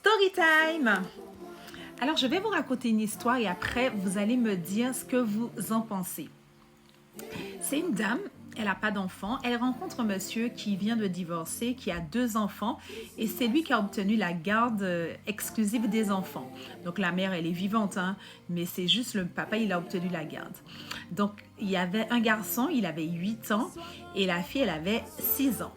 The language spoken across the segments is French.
Story time! Alors, je vais vous raconter une histoire et après, vous allez me dire ce que vous en pensez. C'est une dame, elle n'a pas d'enfant, elle rencontre un monsieur qui vient de divorcer, qui a 2 enfants et c'est lui qui a obtenu la garde exclusive des enfants. Donc, la mère, elle est vivante, hein, mais c'est juste le papa, il a obtenu la garde. Donc, il y avait un garçon, il avait 8 ans et la fille, elle avait 6 ans.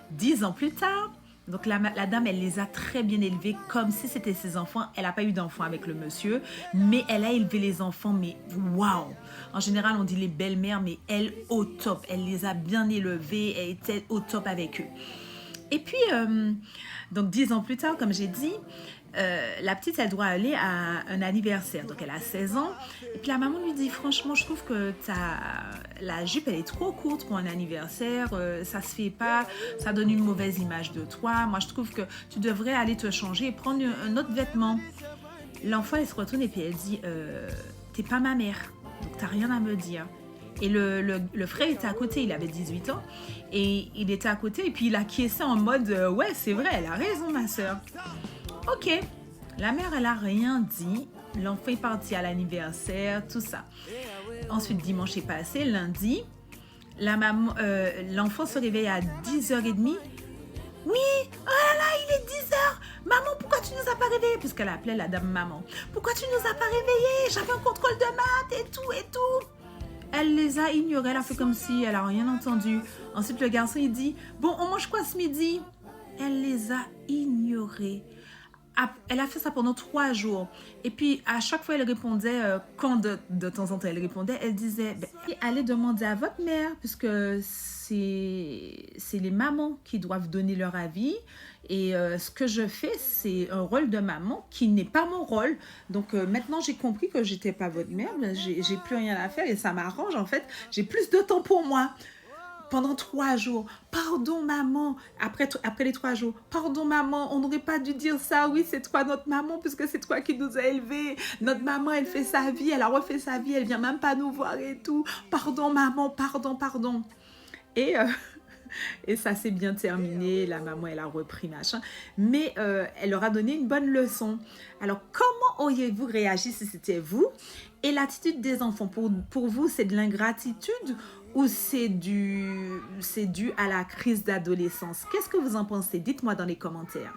10 ans plus tard, donc la dame, elle les a très bien élevés comme si c'était ses enfants. Elle n'a pas eu d'enfants avec le monsieur, mais elle a élevé les enfants, mais waouh! En général, on dit les belles-mères, mais elle au top. Elle les a bien élevés, elle était au top avec eux. Et puis, donc 10 ans plus tard, comme j'ai dit, la petite, elle doit aller à un anniversaire. Donc, elle a 16 ans. Et puis, la maman lui dit, franchement, je trouve que la jupe, elle est trop courte pour un anniversaire. Ça se fait pas. Ça donne une mauvaise image de toi. Moi, je trouve que tu devrais aller te changer et prendre un autre vêtement. L'enfant, elle se retourne et puis elle dit, t'es pas ma mère. Donc, t'as rien à me dire. Et le frère était à côté, il avait 18 ans. Et il était à côté et puis il acquiesçait en mode, ouais, c'est vrai, elle a raison, ma soeur. Ok, la mère, elle a rien dit. L'enfant est parti à l'anniversaire, tout ça. Ensuite, dimanche est passé, lundi, l'enfant se réveille à 10h30. Oui, oh là là, il est 10h. Maman, pourquoi tu nous as pas réveillés? Puisqu'elle appelait la dame maman. Pourquoi tu nous as pas réveillés? J'avais un contrôle de maths et tout et tout. Elle les a ignorés, elle a fait comme si elle a rien entendu. Ensuite, le garçon, il dit, bon, on mange quoi ce midi? Elle les a ignorés. Elle a fait ça pendant 3 jours. Et puis, à chaque fois, elle répondait, quand de temps en temps elle répondait, elle disait, ben, allez demander à votre mère, puisque c'est les mamans qui doivent donner leur avis. Et ce que je fais, c'est un rôle de maman qui n'est pas mon rôle. Donc, maintenant, j'ai compris que j'étais pas votre mère. J'ai plus rien à faire et ça m'arrange, en fait. J'ai plus de temps pour moi. Pendant 3 jours, pardon maman, après les 3 jours, pardon maman, on n'aurait pas dû dire ça, oui c'est toi notre maman, puisque c'est toi qui nous a élevés, notre maman elle fait sa vie, elle a refait sa vie, elle vient même pas nous voir et tout, pardon maman, pardon. Et, et ça s'est bien terminé, la maman elle a repris machin, mais elle leur a donné une bonne leçon. Alors comment auriez-vous réagi si c'était vous? Et l'attitude des enfants, pour vous, c'est de l'ingratitude ou c'est dû à la crise d'adolescence? Qu'est-ce que vous en pensez? Dites-moi dans les commentaires.